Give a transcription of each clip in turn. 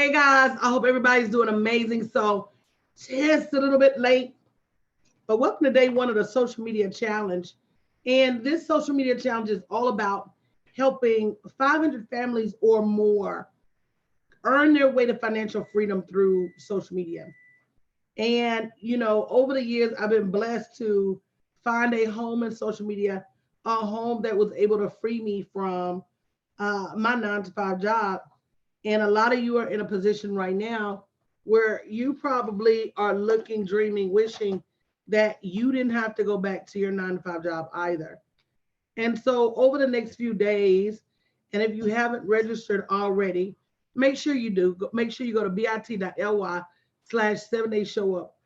Hey guys, I hope everybody's doing amazing. So, just a little bit late, but welcome to day one of the social media challenge. And this social media challenge is all about helping 500 families or more earn their way to financial freedom through social media. And, over the years, I've been blessed to find a home in social media, a home that was able to free me from my 9 to 5 job. And a lot of you are in a position right now where you probably are looking, dreaming, wishing that you didn't have to go back to your 9 to 5 job either. And so over the next few days, and if you haven't registered already, make sure you do. Make sure you go to bit.ly/7 days show up.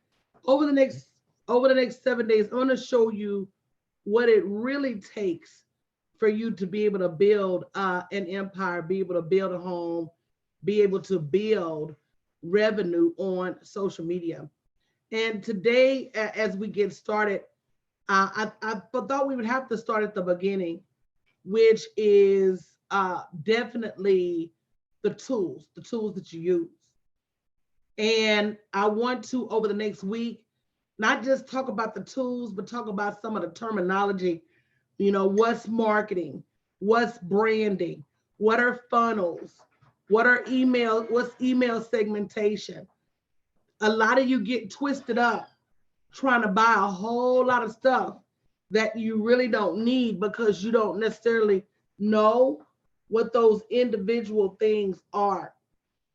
Over the next over the next 7 days, I'm going to show you what it really takes for you to be able to build an empire, be able to build a home, be able to build revenue on social media. And today, as we get started, I thought we would have to start at the beginning, which is definitely the tools that you use. And I want to, over the next week, not just talk about the tools, but talk about some of the terminology. What's marketing? What's branding? What are funnels? What's email segmentation? A lot of you get twisted up trying to buy a whole lot of stuff that you really don't need because you don't necessarily know what those individual things are.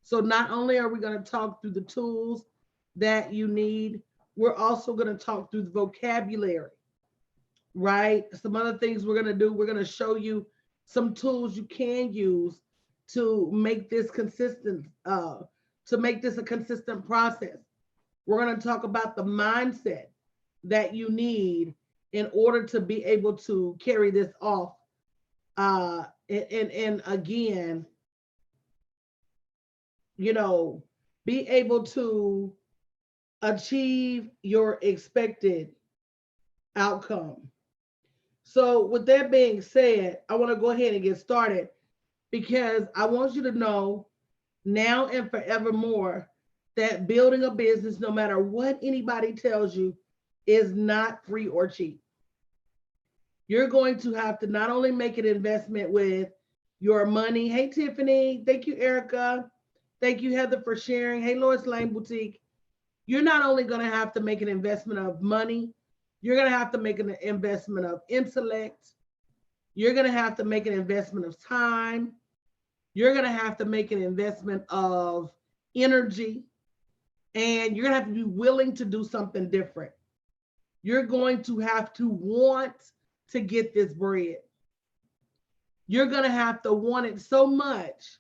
So not only are we going to talk through the tools that you need, we're also going to talk through the vocabulary, right? Some other things we're going to do, we're going to show you some tools you can use to make this consistent, to make this a consistent process. We're going to talk about the mindset that you need in order to be able to carry this off. And again, be able to achieve your expected outcome. So, with that being said, I want to go ahead and get started because I want you to know now and forevermore that building a business, no matter what anybody tells you, is not free or cheap. You're going to have to not only make an investment with your money. Hey, Tiffany. Thank you, Erica. Thank you, Heather, for sharing. Hey, Lois Lane Boutique. You're not only going to have to make an investment of money, you're going to have to make an investment of intellect. You're going to have to make an investment of time. You're going to have to make an investment of energy. And you're going to have to be willing to do something different. You're going to have to want to get this bread. You're going to have to want it so much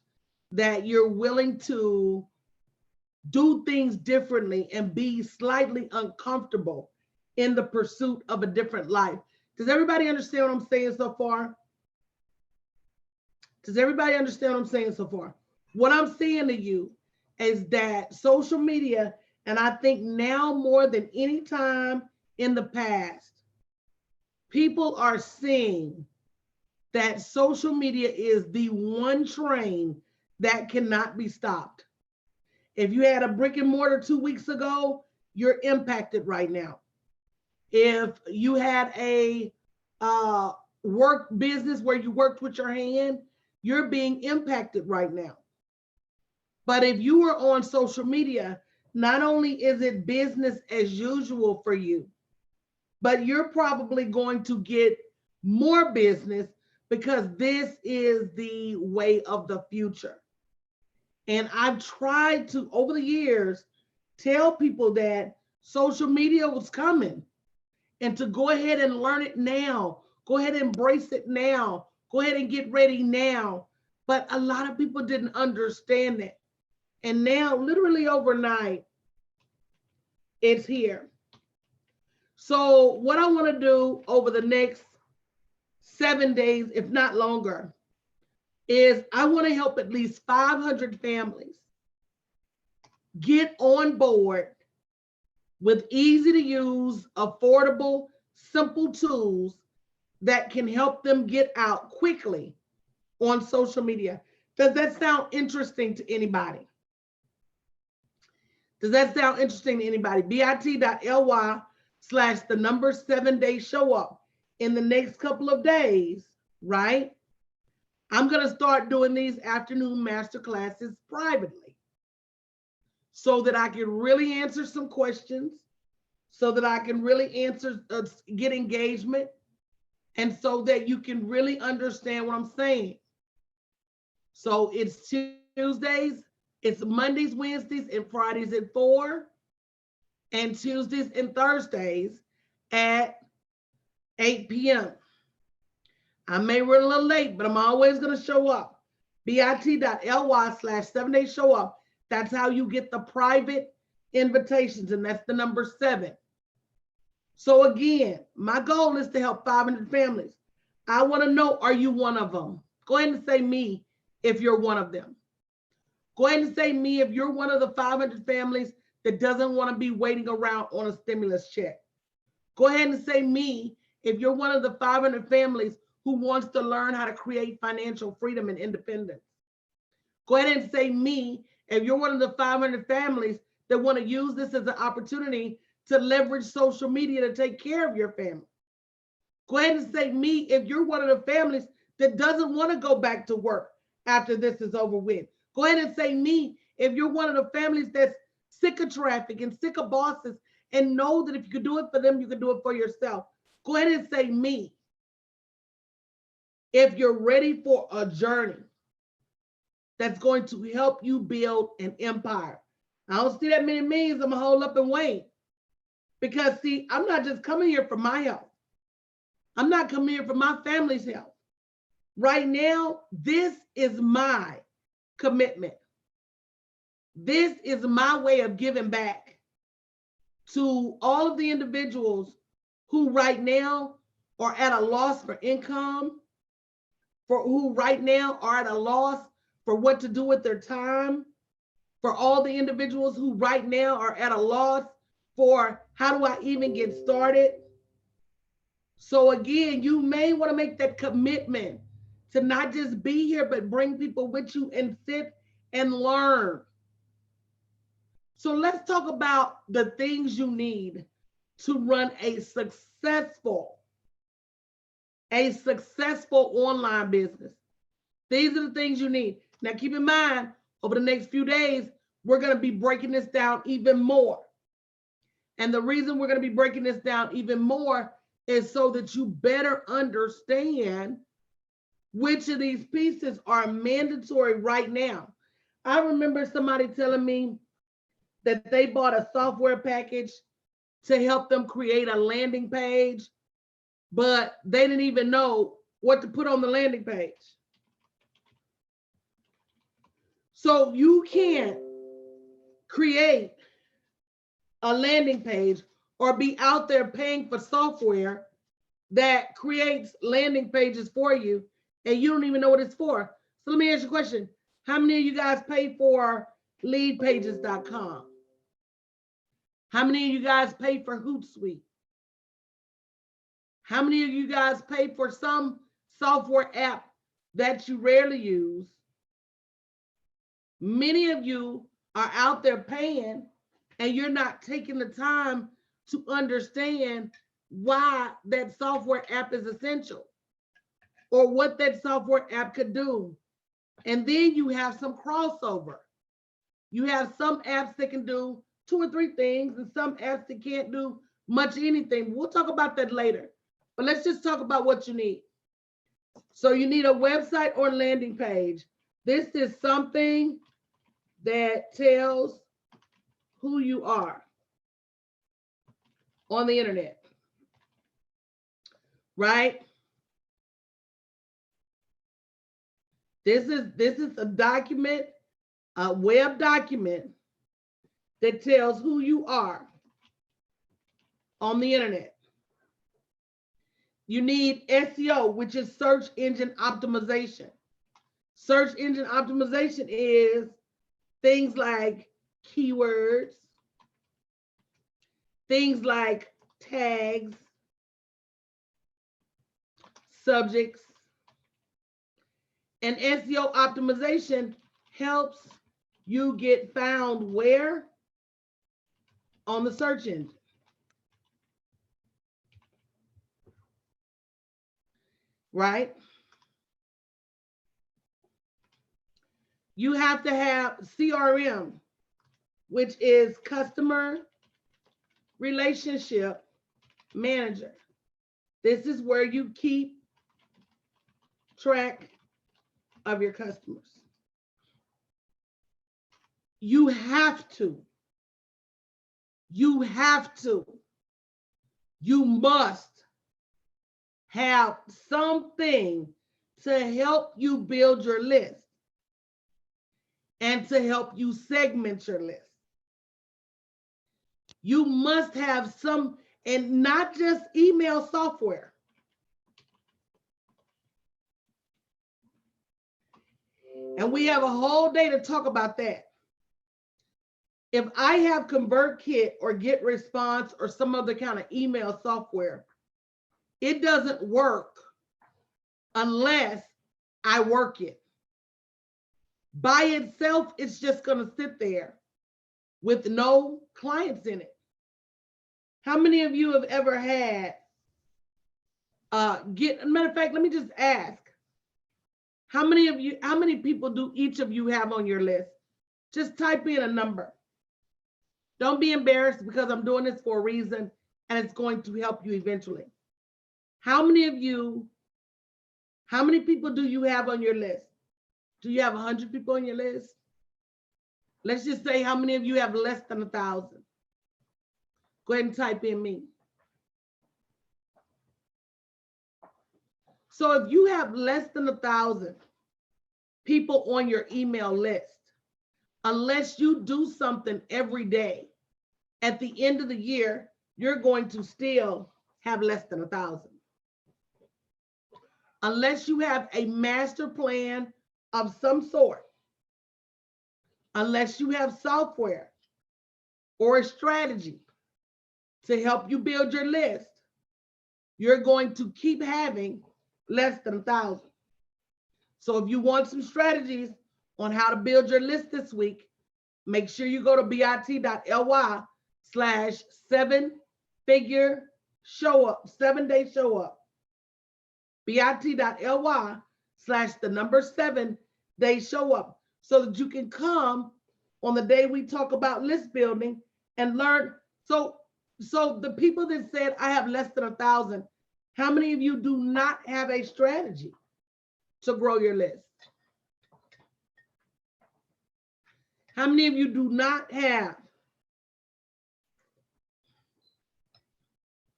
that you're willing to do things differently and be slightly uncomfortable in the pursuit of a different life. Does everybody understand what I'm saying so far? Does everybody understand what I'm saying so far? What I'm saying to you is that social media, and I think now more than any time in the past, people are seeing that social media is the one train that cannot be stopped. If you had a brick and mortar 2 weeks ago, you're impacted right now. If you had a work business where you worked with your hand, you're being impacted right now. But if you are on social media, not only is it business as usual for you, but you're probably going to get more business because this is the way of the future. And I've tried to, over the years, tell people that social media was coming and to go ahead and learn it now. Go ahead and embrace it now. Go ahead and get ready now. But a lot of people didn't understand that. And now, literally overnight, it's here. So what I want to do over the next 7 days, if not longer, is I want to help at least 500 families get on board with easy to use, affordable, simple tools that can help them get out quickly on social media. Does that sound interesting to anybody? Does that sound interesting to anybody? bit.ly/7day show up. In the next couple of days, right? I'm going to start doing these afternoon master classes privately so that I can really answer some questions, so that I can really get engagement, and so that you can really understand what I'm saying. So it's Tuesdays, it's Mondays, Wednesdays, and Fridays at 4, and Tuesdays and Thursdays at 8 p.m. I may run a little late, but I'm always going to show up. bit.ly/7day show up. That's how you get the private invitations, and that's the number 7. So again, my goal is to help 500 families. I want to know, are you one of them? Go ahead and say me if you're one of them. Go ahead and say me if you're one of the 500 families that doesn't want to be waiting around on a stimulus check. Go ahead and say me if you're one of the 500 families who wants to learn how to create financial freedom and independence. Go ahead and say me if you're one of the 500 families that want to use this as an opportunity to leverage social media to take care of your family. Go ahead and say me if you're one of the families that doesn't want to go back to work after this is over with. Go ahead and say me if you're one of the families that's sick of traffic and sick of bosses and know that if you could do it for them, you can do it for yourself. Go ahead and say me if you're ready for a journey that's going to help you build an empire. I don't see that many means. I'm going to hold up and wait. Because, see, I'm not just coming here for my health. I'm not coming here for my family's health. Right now, this is my commitment. This is my way of giving back to all of the individuals who right now are at a loss for income, for who right now are at a loss for what to do with their time, for all the individuals who right now are at a loss for how do I even get started. So again, you may want to make that commitment to not just be here, but bring people with you and sit and learn. So let's talk about the things you need to run a successful online business. These are the things you need. Now keep in mind, over the next few days, we're going to be breaking this down even more. And the reason we're going to be breaking this down even more is so that you better understand which of these pieces are mandatory right now. I remember somebody telling me that they bought a software package to help them create a landing page, but they didn't even know what to put on the landing page. So you can't create a landing page or be out there paying for software that creates landing pages for you and you don't even know what it's for. So let me ask you a question. How many of you guys pay for leadpages.com? How many of you guys pay for Hootsuite? How many of you guys pay for some software app that you rarely use? Many of you are out there paying and you're not taking the time to understand why that software app is essential or what that software app could do. And then you have some crossover. You have some apps that can do 2 or 3 things and some apps that can't do much anything. We'll talk about that later, but let's just talk about what you need. So you need a website or landing page. This is something that tells who you are on the internet, right? This is a document, a web document that tells who you are on the internet. You need SEO, which is search engine optimization. Search engine optimization is things like keywords, things like tags, subjects, and SEO optimization helps you get found where? on the search engine. Right? You have to have CRM, which is customer relationship manager. This is where you keep track of your customers. You have to. You must have something to help you build your list and to help you segment your list. You must have some, and not just email software. And we have a whole day to talk about that. If I have ConvertKit or GetResponse or some other kind of email software, it doesn't work unless I work it. By itself, it's just going to sit there with no clients in it. How many of you have ever had matter of fact, let me just ask. How many people do each of you have on your list? Just type in a number. Don't be embarrassed, because I'm doing this for a reason and it's going to help you eventually. How many people do you have on your list? Do you have 100 people on your list? Let's just say, how many of you have less than 1,000? Go ahead and type in me. So if you have less than 1,000 people on your email list, unless you do something every day, at the end of the year, you're going to still have less than 1,000. Unless you have a master plan of some sort, unless you have software or a strategy to help you build your list, you're going to keep having less than 1,000. So if you want some strategies on how to build your list this week, make sure you go to bit.ly/7-figure show up, 7-day show up. bit.ly/7-day show up, so that you can come on the day we talk about list building and learn. So the people that said, I have less than 1,000, how many of you do not have a strategy to grow your list? How many of you do not have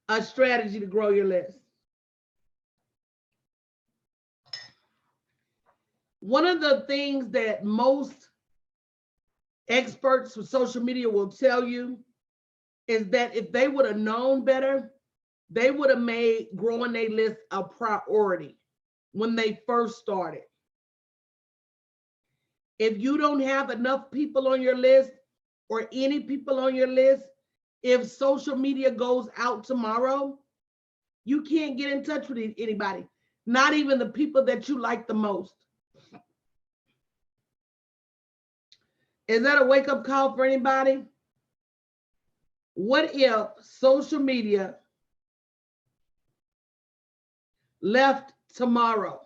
a strategy to grow your list? One of the things that most experts with social media will tell you is that if they would have known better, they would have made growing their list a priority when they first started. If you don't have enough people on your list, or any people on your list, if social media goes out tomorrow, you can't get in touch with anybody, not even the people that you like the most. Is that a wake-up call for anybody? What if social media left tomorrow?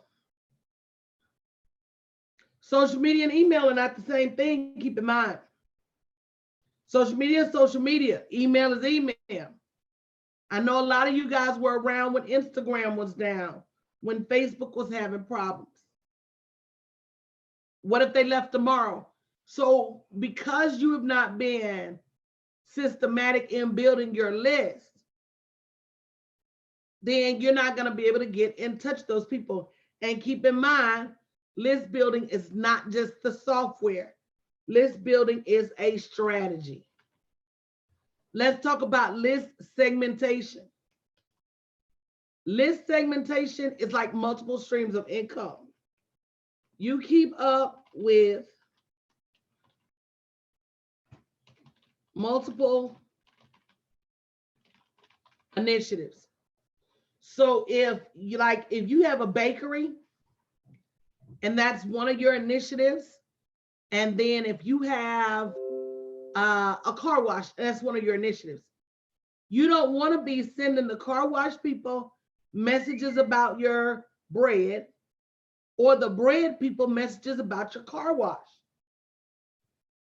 Social media and email are not the same thing, keep in mind. Social media is social media. Email is email. I know a lot of you guys were around when Instagram was down, when Facebook was having problems. What if they left tomorrow? So because you have not been systematic in building your list, then you're not going to be able to get in touch with those people. And keep in mind, list building is not just the software. List building is a strategy. Let's talk about list segmentation. List segmentation is like multiple streams of income. You keep up with multiple initiatives. So if you have a bakery and that's one of your initiatives, and then if you have a car wash. That's one of your initiatives. You don't want to be sending the car wash people messages about your bread, or the bread people messages about your car wash.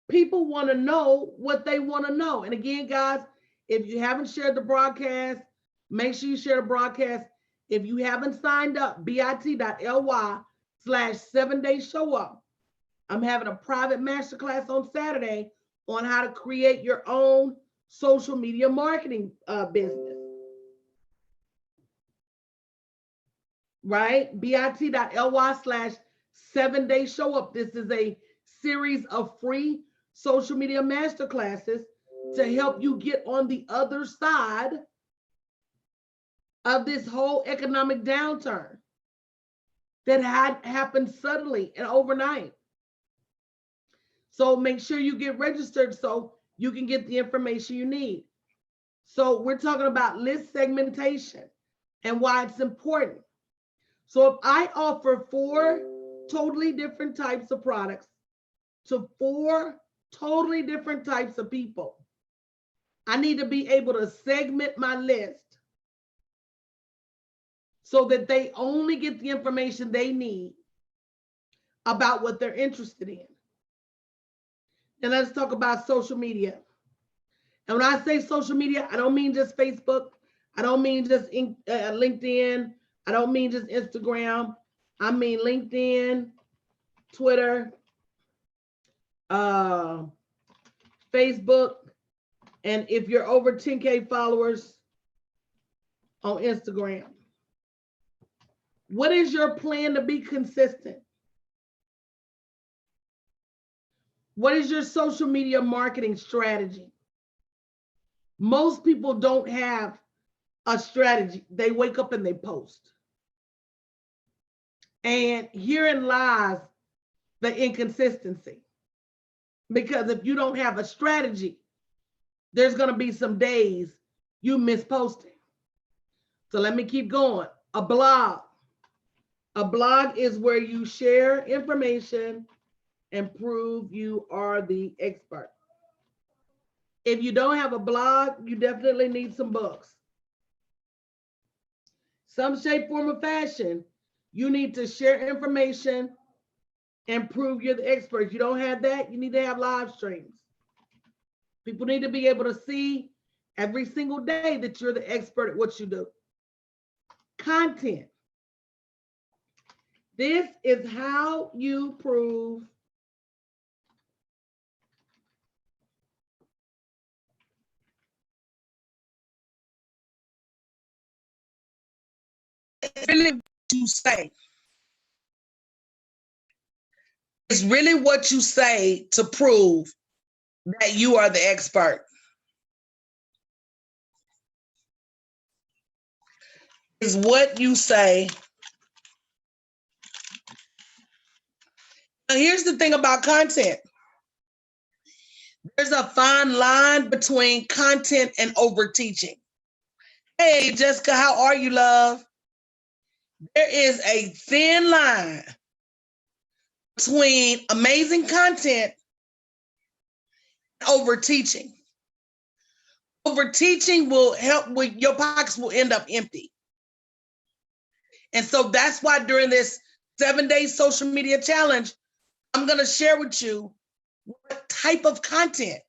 People want to know what they want to know. And again, guys, if you haven't shared the broadcast, make sure you share the broadcast. If you haven't signed up, bit.ly/7-day show up. I'm having a private masterclass on Saturday on how to create your own social media marketing business. Right? bit.ly/7-day show up. This is a series of free social media masterclasses to help you get on the other side of this whole economic downturn that had happened suddenly and overnight. So make sure you get registered so you can get the information you need. So we're talking about list segmentation and why it's important. So if I offer 4 totally different types of products to 4 totally different types of people, I need to be able to segment my list so that they only get the information they need about what they're interested in. And let's talk about social media. And when I say social media, I don't mean just Facebook. I don't mean just LinkedIn. I don't mean just Instagram. I mean LinkedIn, Twitter, Facebook, and if you're over 10K followers on Instagram. What is your plan to be consistent? What is your social media marketing strategy? Most people don't have a strategy. They wake up and they post. And herein lies the inconsistency. Because if you don't have a strategy, there's going to be some days you miss posting. So let me keep going. A blog. A blog is where you share information and prove you are the expert. If you don't have a blog, you definitely need some books. Some shape, form, or fashion, you need to share information and prove you're the expert. If you don't have that, you need to have live streams. People need to be able to see every single day that you're the expert at what you do. Content. This is how you prove really what you say. It's really what you say to prove that you are the expert. Is what you say. Now, here's the thing about content. There's a fine line between content and overteaching. Hey, Jessica, how are you, love? There is a thin line between amazing content and overteaching. Overteaching will help with your pockets will end up empty. And so that's why during this 7-day social media challenge, I'm going to share with you what type of content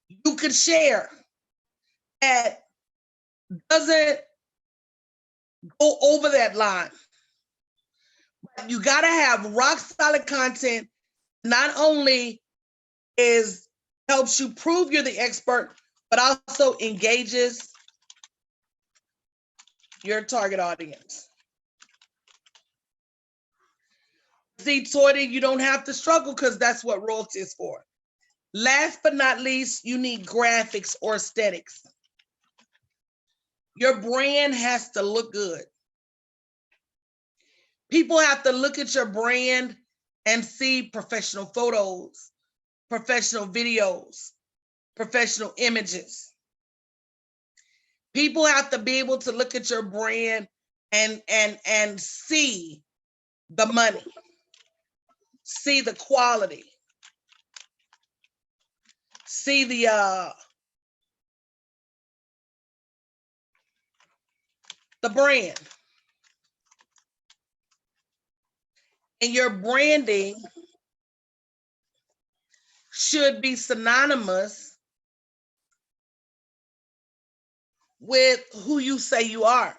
you could share that doesn't go over that line. But you got to have rock solid content. Not only helps you prove you're the expert, but also engages your target audience. See, Toity, you don't have to struggle because that's what royalty is for. Last but not least, you need graphics or aesthetics. Your brand has to look good. People have to look at your brand and see professional photos, professional videos, professional images. People have to be able to look at your brand and see the money, see the quality. see the brand. And your branding should be synonymous with who you say you are.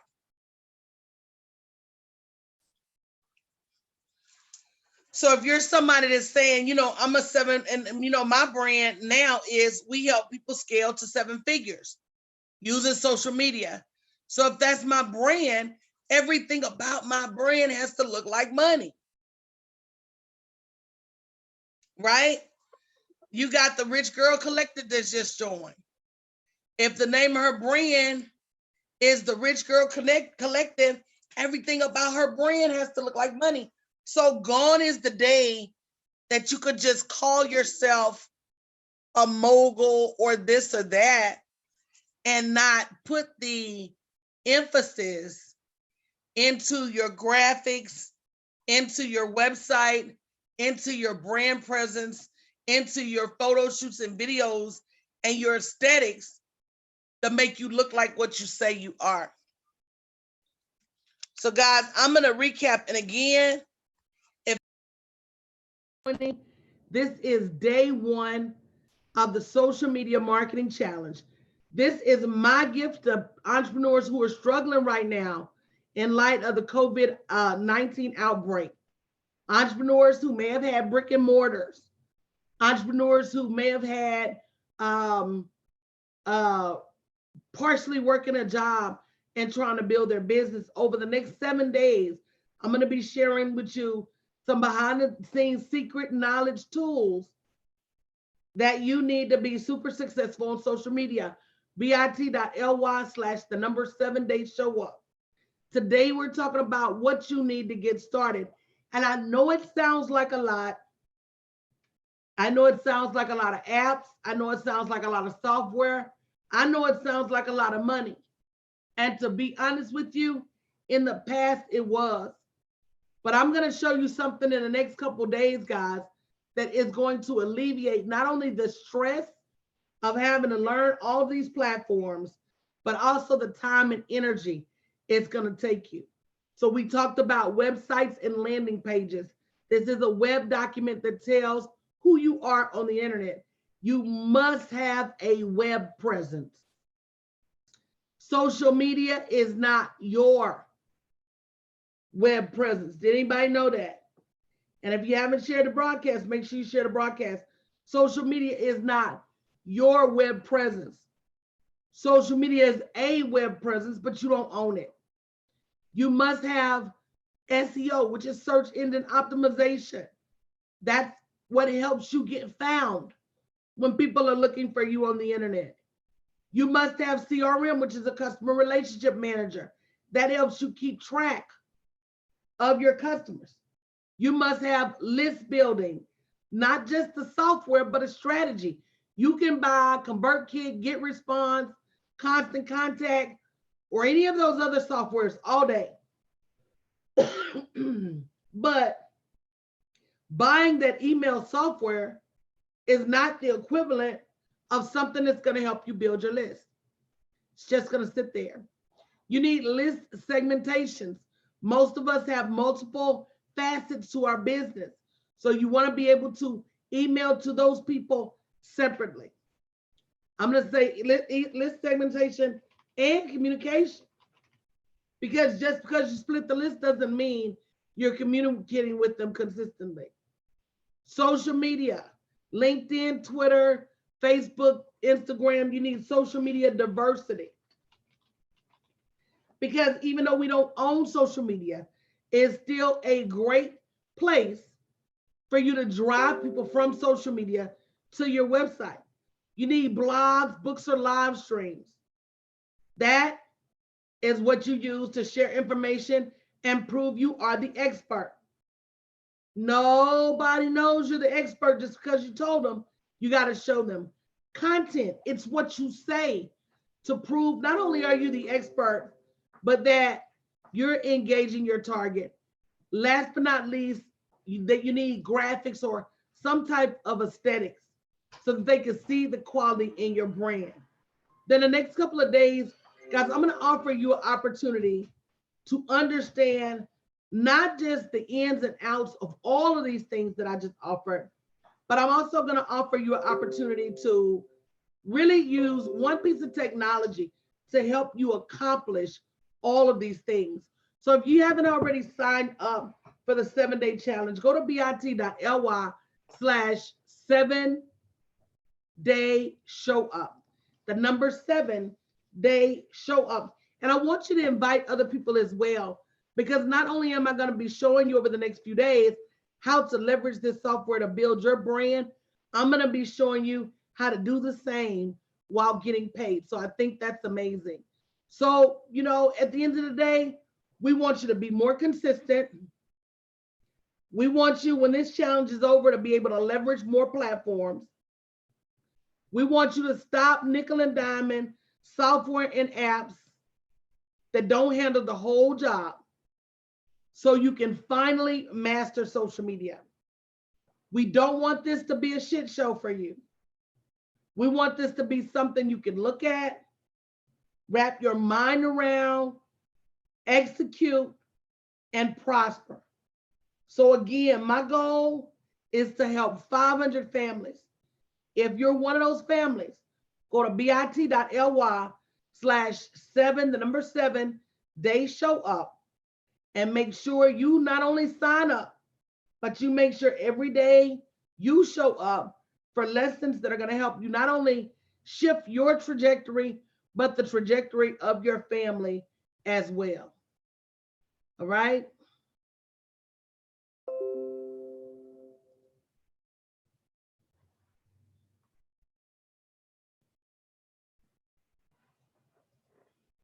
So if you're somebody that's saying, you know, I'm a 7, and you know, my brand now is we help people scale to 7 figures using social media. So if that's my brand, everything about my brand has to look like money. Right? You got the Rich Girl Collective that's just joined. If the name of her brand is the Rich Girl Collective, everything about her brand has to look like money. So gone is the day that you could just call yourself a mogul or this or that and not put the emphasis into your graphics, into your website, into your brand presence, into your photo shoots and videos and your aesthetics to make you look like what you say you are. So guys, I'm going to recap. And again, if this is day 1 of the social media marketing challenge. This is my gift to entrepreneurs who are struggling right now in light of the COVID-19 outbreak. Entrepreneurs who may have had brick and mortars, entrepreneurs who may have had partially working a job and trying to build their business. Over the next 7 days, I'm going to be sharing with you some behind the scenes secret knowledge tools that you need to be super successful on social media. bit.ly/7 days show up. Today, we're talking about what you need to get started. And I know it sounds like a lot. I know it sounds like a lot of apps. I know it sounds like a lot of software. I know it sounds like a lot of money. And to be honest with you, in the past, it was. But I'm going to show you something in the next couple of days, guys, that is going to alleviate not only the stress of having to learn all these platforms, but also the time and energy it's going to take you. So we talked about websites and landing pages. This is a web document that tells who you are on the internet. You must have a web presence. Social media is not your web presence. Did anybody know that? And if you haven't shared the broadcast, make sure you share the broadcast. Social media is not your web presence. Social media is a web presence, but you don't own it. You must have SEO, which is search engine optimization. That's what helps you get found when people are looking for you on the internet. You must have CRM, which is a customer relationship manager. That helps you keep track of your customers. You must have list building, not just the software, but a strategy. You can buy ConvertKit, GetResponse, Constant Contact, or any of those other softwares all day. But buying that email software is not the equivalent of something that's going to help you build your list. It's just going to sit there. You need list segmentations. Most of us have multiple facets to our business. So you want to be able to email to those people separately. I'm going to say list segmentation and communication. Because just because you split the list doesn't mean you're communicating with them consistently. Social media, LinkedIn, Twitter, Facebook, Instagram, you need social media diversity. Because even though we don't own social media, it's still a great place for you to drive people from social media to your website. You need blogs, books, or live streams. That is what you use to share information and prove you are the expert. Nobody knows you're the expert just because you told them. You got to show them. Content, it's what you say to prove not only are you the expert, but that you're engaging your target. Last but not least, that you need graphics or some type of aesthetics. so that they can see the quality in your brand. Then the next couple of days, guys, I'm going to offer you an opportunity to understand not just the ins and outs of all of these things that I just offered, but I'm also going to offer you an opportunity to really use one piece of technology to help you accomplish all of these things. So if you haven't already signed up for the 7-day challenge, go to bit.ly/7-day show up. The number 7-day show up. And I want you to invite other people as well, because not only am I going to be showing you over the next few days how to leverage this software to build your brand, I'm going to be showing you how to do the same while getting paid. So I think that's amazing. So, you know, at the end of the day, we want you to be more consistent. We want you, when this challenge is over, to be able to leverage more platforms. We want you to stop nickel and diamond software and apps that don't handle the whole job, so you can finally master social media. We don't want this to be a shit show for you. We want this to be something you can look at, wrap your mind around, execute, and prosper. So again, my goal is to help 500 families. If you're one of those families, go to bit.ly/7-day show up, and make sure you not only sign up, but you make sure every day you show up for lessons that are going to help you not only shift your trajectory, but the trajectory of your family as well. All right.